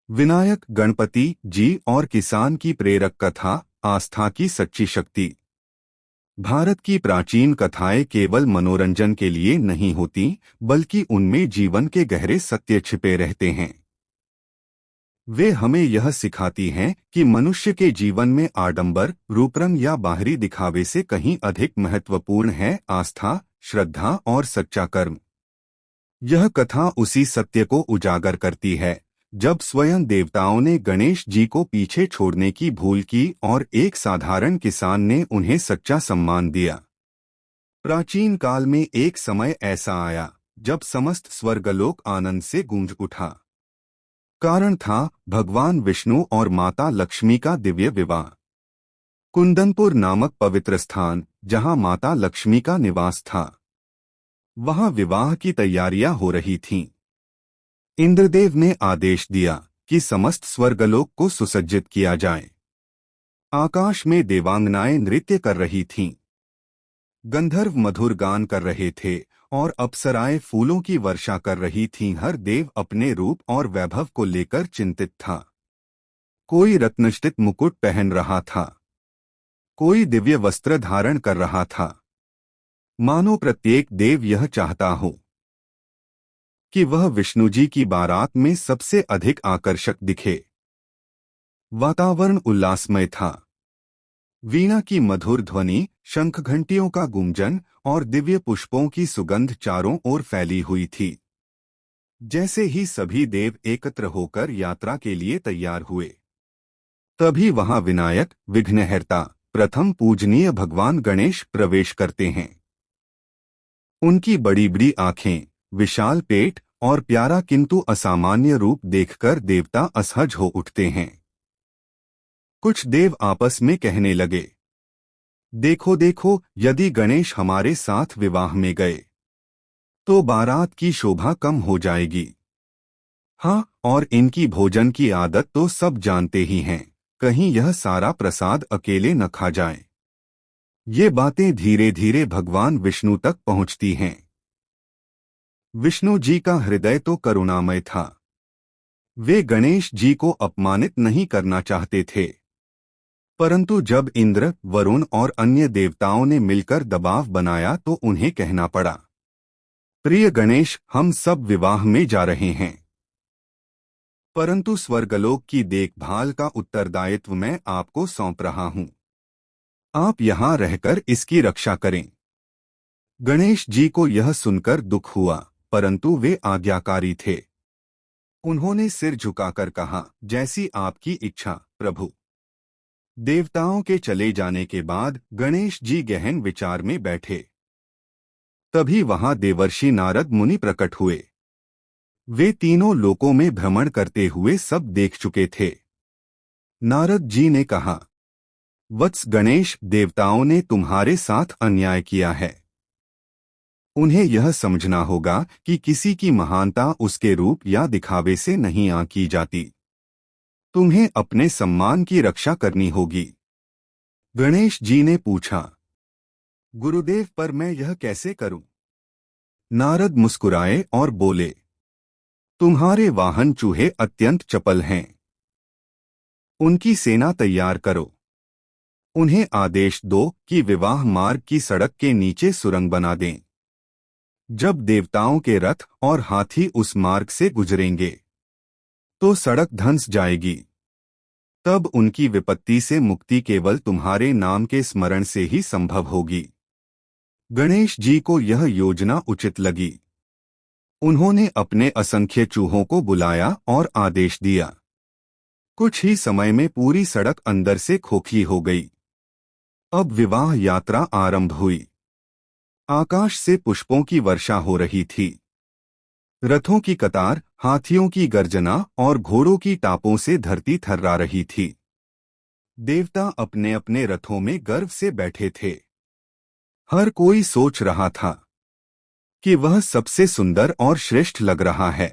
विनायक, गणपति जी और किसान की प्रेरक कथा, आस्था की सच्ची शक्ति। भारत की प्राचीन कथाएं केवल मनोरंजन के लिए नहीं होती, बल्कि उनमें जीवन के गहरे सत्य छिपे रहते हैं। वे हमें यह सिखाती हैं कि मनुष्य के जीवन में आडंबर, रूपरंग या बाहरी दिखावे से कहीं अधिक महत्वपूर्ण है आस्था, श्रद्धा और सच्चा कर्म। यह कथा उसी सत्य को उजागर करती है जब स्वयं देवताओं ने गणेश जी को पीछे छोड़ने की भूल की और एक साधारण किसान ने उन्हें सच्चा सम्मान दिया। प्राचीन काल में एक समय ऐसा आया जब समस्त स्वर्गलोक आनंद से गूंज उठा। कारण था भगवान विष्णु और माता लक्ष्मी का दिव्य विवाह। कुंदनपुर नामक पवित्र स्थान, जहां माता लक्ष्मी का निवास था, वहां विवाह की तैयारियां हो रही थीं। इंद्रदेव ने आदेश दिया कि समस्त स्वर्गलोक को सुसज्जित किया जाए। आकाश में देवांगनाएं नृत्य कर रही थीं, गंधर्व मधुर गान कर रहे थे और अप्सराएं फूलों की वर्षा कर रही थीं। हर देव अपने रूप और वैभव को लेकर चिंतित था। कोई रत्नजटित मुकुट पहन रहा था, कोई दिव्य वस्त्र धारण कर रहा था, मानो प्रत्येक देव यह चाहता हो कि वह विष्णु जी की बारात में सबसे अधिक आकर्षक दिखे। वातावरण उल्लासमय था। वीणा की मधुर ध्वनि, शंख घंटियों का गुंजन और दिव्य पुष्पों की सुगंध चारों ओर फैली हुई थी। जैसे ही सभी देव एकत्र होकर यात्रा के लिए तैयार हुए, तभी वहां विनायक, विघ्नहर्ता, प्रथम पूजनीय भगवान गणेश प्रवेश करते हैं। उनकी बड़ी बड़ी आंखें, विशाल पेट और प्यारा किंतु असामान्य रूप देखकर देवता असहज हो उठते हैं। कुछ देव आपस में कहने लगे, देखो देखो, यदि गणेश हमारे साथ विवाह में गए तो बारात की शोभा कम हो जाएगी। हाँ, और इनकी भोजन की आदत तो सब जानते ही हैं, कहीं यह सारा प्रसाद अकेले न खा जाए। ये बातें धीरे धीरे भगवान विष्णु तक पहुंचती हैं। विष्णु जी का हृदय तो करुणामय था। वे गणेश जी को अपमानित नहीं करना चाहते थे, परंतु जब इंद्र, वरुण और अन्य देवताओं ने मिलकर दबाव बनाया तो उन्हें कहना पड़ा, प्रिय गणेश, हम सब विवाह में जा रहे हैं, परंतु स्वर्गलोक की देखभाल का उत्तरदायित्व मैं आपको सौंप रहा हूं। आप यहां रहकर इसकी रक्षा करें। गणेश जी को यह सुनकर दुख हुआ, परंतु वे आज्ञाकारी थे। उन्होंने सिर झुकाकर कहा, जैसी आपकी इच्छा प्रभु। देवताओं के चले जाने के बाद गणेश जी गहन विचार में बैठे। तभी वहां देवर्षि नारद मुनि प्रकट हुए। वे तीनों लोकों में भ्रमण करते हुए सब देख चुके थे। नारद जी ने कहा, वत्स गणेश, देवताओं ने तुम्हारे साथ अन्याय किया है। उन्हें यह समझना होगा कि किसी की महानता उसके रूप या दिखावे से नहीं आंकी जाती। तुम्हें अपने सम्मान की रक्षा करनी होगी। गणेश जी ने पूछा, गुरुदेव, पर मैं यह कैसे करूं? नारद मुस्कुराए और बोले, तुम्हारे वाहन चूहे अत्यंत चपल हैं। उनकी सेना तैयार करो। उन्हें आदेश दो कि विवाह मार्ग की सड़क के नीचे सुरंग बना दें। जब देवताओं के रथ और हाथी उस मार्ग से गुजरेंगे तो सड़क धंस जाएगी। तब उनकी विपत्ति से मुक्ति केवल तुम्हारे नाम के स्मरण से ही संभव होगी। गणेश जी को यह योजना उचित लगी। उन्होंने अपने असंख्य चूहों को बुलाया और आदेश दिया। कुछ ही समय में पूरी सड़क अंदर से खोखली हो गई। अब विवाह यात्रा आरंभ हुई। आकाश से पुष्पों की वर्षा हो रही थी। रथों की कतार, हाथियों की गर्जना और घोड़ों की टापों से धरती थर्रा रही थी। देवता अपने अपने रथों में गर्व से बैठे थे। हर कोई सोच रहा था कि वह सबसे सुंदर और श्रेष्ठ लग रहा है।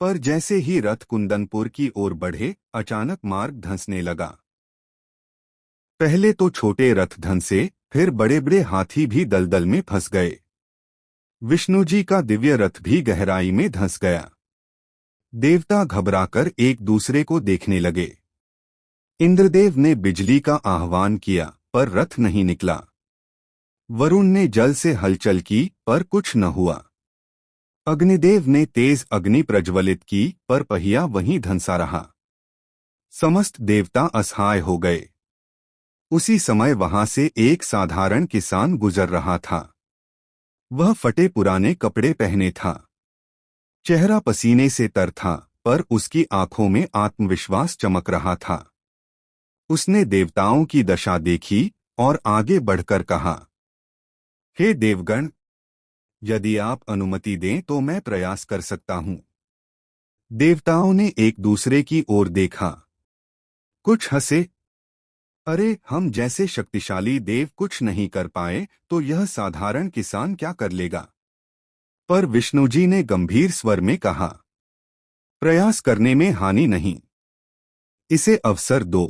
पर जैसे ही रथ कुंदनपुर की ओर बढ़े, अचानक मार्ग धंसने लगा। पहले तो छोटे रथ धंसे, फिर बड़े बड़े हाथी भी दलदल में फंस गए। विष्णु जी का दिव्य रथ भी गहराई में धंस गया। देवता घबराकर एक दूसरे को देखने लगे। इंद्रदेव ने बिजली का आह्वान किया पर रथ नहीं निकला। वरुण ने जल से हलचल की पर कुछ न हुआ। अग्निदेव ने तेज अग्नि प्रज्वलित की पर पहिया वहीं धंसा रहा। समस्त देवता असहाय हो गए। उसी समय वहां से एक साधारण किसान गुजर रहा था। वह फटे पुराने कपड़े पहने था। चेहरा पसीने से तर था, पर उसकी आंखों में आत्मविश्वास चमक रहा था। उसने देवताओं की दशा देखी और आगे बढ़कर कहा, हे देवगण, यदि आप अनुमति दें तो मैं प्रयास कर सकता हूं। देवताओं ने एक दूसरे की ओर देखा। कुछ हंसे। अरे, हम जैसे शक्तिशाली देव कुछ नहीं कर पाए तो यह साधारण किसान क्या कर लेगा। पर विष्णुजी ने गंभीर स्वर में कहा, प्रयास करने में हानि नहीं, इसे अवसर दो।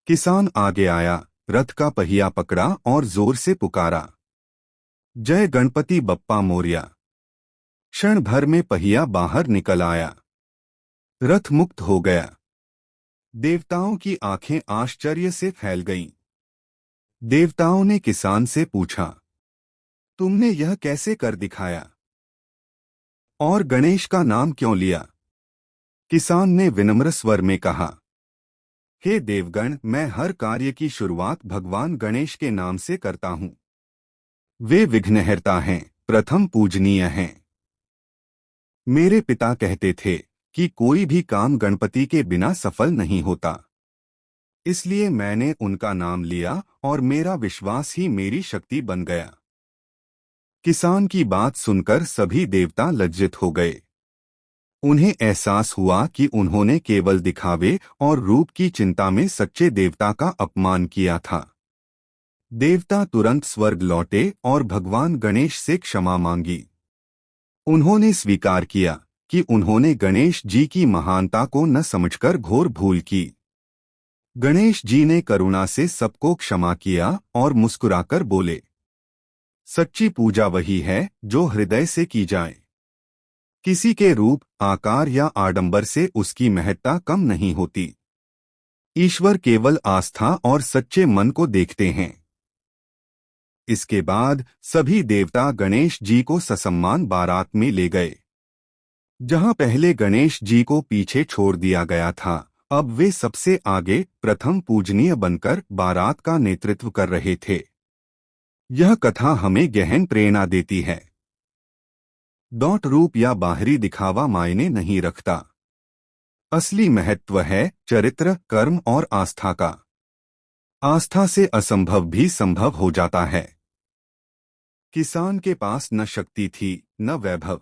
किसान आगे आया, रथ का पहिया पकड़ा और जोर से पुकारा, जय गणपति बप्पा मोरया। क्षण भर में पहिया बाहर निकल आया। रथ मुक्त हो गया। देवताओं की आंखें आश्चर्य से फैल गईं। देवताओं ने किसान से पूछा, तुमने यह कैसे कर दिखाया और गणेश का नाम क्यों लिया। किसान ने विनम्र स्वर में कहा, हे देवगण, मैं हर कार्य की शुरुआत भगवान गणेश के नाम से करता हूं। वे विघ्नहर्ता हैं, प्रथम पूजनीय हैं। मेरे पिता कहते थे कि कोई भी काम गणपति के बिना सफल नहीं होता। इसलिए मैंने उनका नाम लिया और मेरा विश्वास ही मेरी शक्ति बन गया। किसान की बात सुनकर सभी देवता लज्जित हो गए। उन्हें एहसास हुआ कि उन्होंने केवल दिखावे और रूप की चिंता में सच्चे देवता का अपमान किया था। देवता तुरंत स्वर्ग लौटे और भगवान गणेश से क्षमा मांगी। उन्होंने स्वीकार किया कि उन्होंने गणेश जी की महानता को न समझकर घोर भूल की। गणेश जी ने करुणा से सबको क्षमा किया और मुस्कुराकर बोले, सच्ची पूजा वही है जो हृदय से की जाए। किसी के रूप, आकार या आडंबर से उसकी महत्ता कम नहीं होती। ईश्वर केवल आस्था और सच्चे मन को देखते हैं। इसके बाद सभी देवता गणेश जी को ससम्मान बारात में ले गए। जहां पहले गणेश जी को पीछे छोड़ दिया गया था, अब वे सबसे आगे प्रथम पूजनीय बनकर बारात का नेतृत्व कर रहे थे। यह कथा हमें गहन प्रेरणा देती है। रूप या बाहरी दिखावा मायने नहीं रखता। असली महत्व है चरित्र, कर्म और आस्था का। आस्था से असंभव भी संभव हो जाता है। किसान के पास न शक्ति थी न वैभव,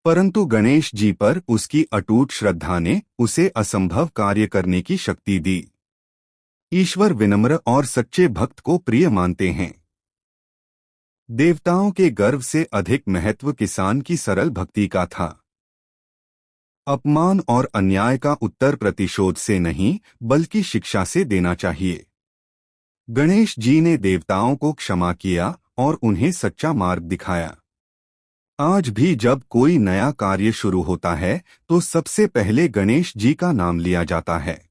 परंतु गणेश जी पर उसकी अटूट श्रद्धा ने उसे असंभव कार्य करने की शक्ति दी। ईश्वर विनम्र और सच्चे भक्त को प्रिय मानते हैं। देवताओं के गर्व से अधिक महत्व किसान की सरल भक्ति का था। अपमान और अन्याय का उत्तर प्रतिशोध से नहीं, बल्कि शिक्षा से देना चाहिए। गणेश जी ने देवताओं को क्षमा किया और उन्हें सच्चा मार्ग दिखाया। आज भी जब कोई नया कार्य शुरू होता है तो सबसे पहले गणेश जी का नाम लिया जाता है।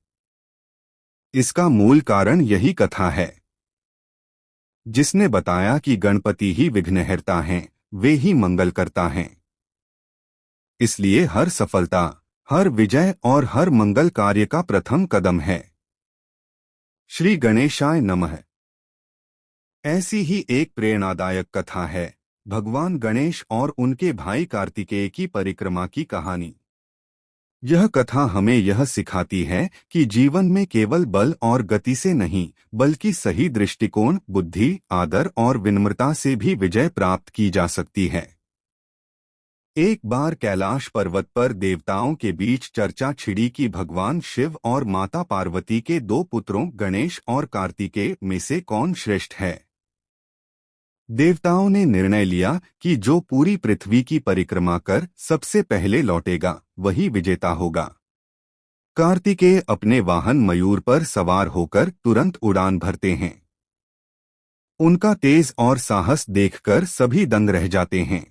इसका मूल कारण यही कथा है, जिसने बताया कि गणपति ही विघ्नहर्ता हैं, वे ही मंगल करता हैं। इसलिए हर सफलता, हर विजय और हर मंगल कार्य का प्रथम कदम है। श्री गणेशाय नमः। ऐसी ही एक प्रेरणादायक कथा है भगवान गणेश और उनके भाई कार्तिकेय की परिक्रमा की कहानी। यह कथा हमें यह सिखाती है कि जीवन में केवल बल और गति से नहीं, बल्कि सही दृष्टिकोण, बुद्धि, आदर और विनम्रता से भी विजय प्राप्त की जा सकती है। एक बार कैलाश पर्वत पर देवताओं के बीच चर्चा छिड़ी कि भगवान शिव और माता पार्वती के दो पुत्रों गणेश और कार्तिकेय में से कौन श्रेष्ठ है। देवताओं ने निर्णय लिया कि जो पूरी पृथ्वी की परिक्रमा कर सबसे पहले लौटेगा, वही विजेता होगा। कार्तिकेय अपने वाहन मयूर पर सवार होकर तुरंत उड़ान भरते हैं। उनका तेज और साहस देखकर सभी दंग रह जाते हैं।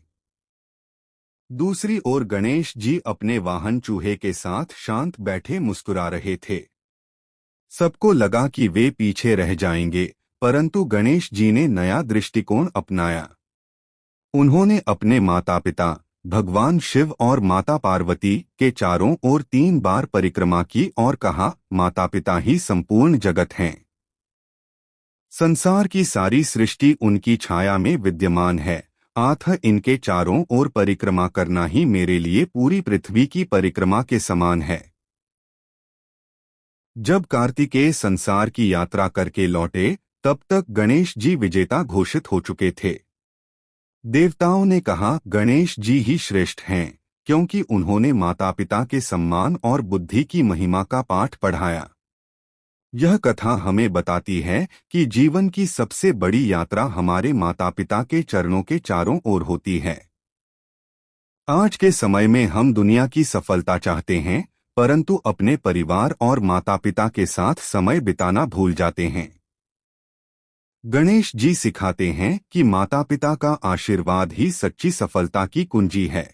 दूसरी ओर गणेश जी अपने वाहन चूहे के साथ शांत बैठे मुस्कुरा रहे थे। सबको लगा कि वे पीछे रह जाएंगे, परंतु गणेश जी ने नया दृष्टिकोण अपनाया। उन्होंने अपने माता पिता भगवान शिव और माता पार्वती के चारों ओर 3 बार परिक्रमा की और कहा, माता पिता ही संपूर्ण जगत हैं। संसार की सारी सृष्टि उनकी छाया में विद्यमान है, अतः इनके चारों ओर परिक्रमा करना ही मेरे लिए पूरी पृथ्वी की परिक्रमा के समान है। जब कार्तिकेय संसार की यात्रा करके लौटे, तब तक गणेश जी विजेता घोषित हो चुके थे। देवताओं ने कहा, गणेश जी ही श्रेष्ठ हैं, क्योंकि उन्होंने माता पिता के सम्मान और बुद्धि की महिमा का पाठ पढ़ाया। यह कथा हमें बताती है कि जीवन की सबसे बड़ी यात्रा हमारे माता पिता के चरणों के चारों ओर होती है। आज के समय में हम दुनिया की सफलता चाहते हैं, परंतु अपने परिवार और माता पिता के साथ समय बिताना भूल जाते हैं। गणेश जी सिखाते हैं कि माता पिता का आशीर्वाद ही सच्ची सफलता की कुंजी है।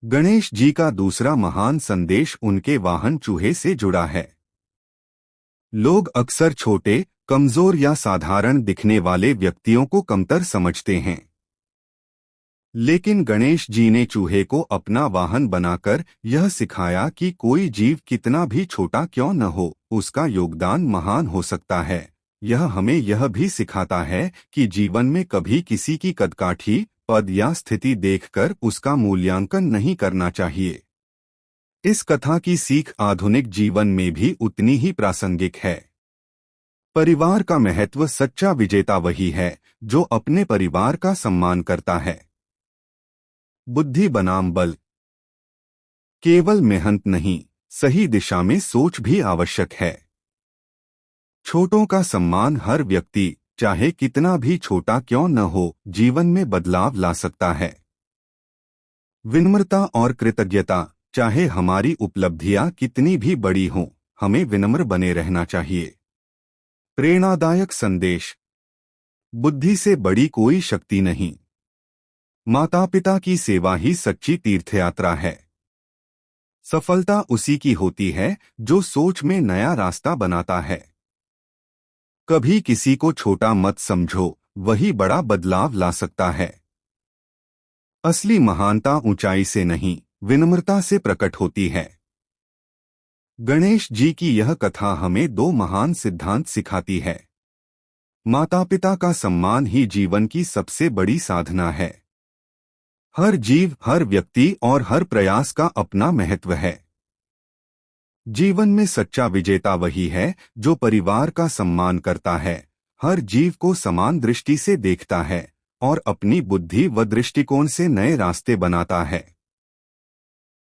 गणेश जी का दूसरा महान संदेश उनके वाहन चूहे से जुड़ा है। लोग अक्सर छोटे, कमजोर या साधारण दिखने वाले व्यक्तियों को कमतर समझते हैं, लेकिन गणेश जी ने चूहे को अपना वाहन बनाकर यह सिखाया कि कोई जीव कितना भी छोटा क्यों न हो, उसका योगदान महान हो सकता है। यह हमें यह भी सिखाता है कि जीवन में कभी किसी की कदकाठी, पद या स्थिति देखकर उसका मूल्यांकन नहीं करना चाहिए। इस कथा की सीख आधुनिक जीवन में भी उतनी ही प्रासंगिक है। परिवार का महत्व। सच्चा विजेता वही है जो अपने परिवार का सम्मान करता है। बुद्धि बनाम बल। केवल मेहनत नहीं, सही दिशा में सोच भी आवश्यक है। छोटों का सम्मान हर व्यक्ति, चाहे कितना भी छोटा क्यों न हो, जीवन में बदलाव ला सकता है। विनम्रता और कृतज्ञता। चाहे हमारी उपलब्धियां कितनी भी बड़ी हों, हमें विनम्र बने रहना चाहिए। प्रेरणादायक संदेश। बुद्धि से बड़ी कोई शक्ति नहीं। माता पिता की सेवा ही सच्ची तीर्थयात्रा है। सफलता उसी की होती है जो सोच में नया रास्ता बनाता है। कभी किसी को छोटा मत समझो, वही बड़ा बदलाव ला सकता है। असली महानता ऊंचाई से नहीं, विनम्रता से प्रकट होती है। गणेश जी की यह कथा हमें 2 महान सिद्धांत सिखाती है। माता पिता का सम्मान ही जीवन की सबसे बड़ी साधना है। हर जीव, हर व्यक्ति और हर प्रयास का अपना महत्व है। जीवन में सच्चा विजेता वही है जो परिवार का सम्मान करता है, हर जीव को समान दृष्टि से देखता है और अपनी बुद्धि व दृष्टिकोण से नए रास्ते बनाता है।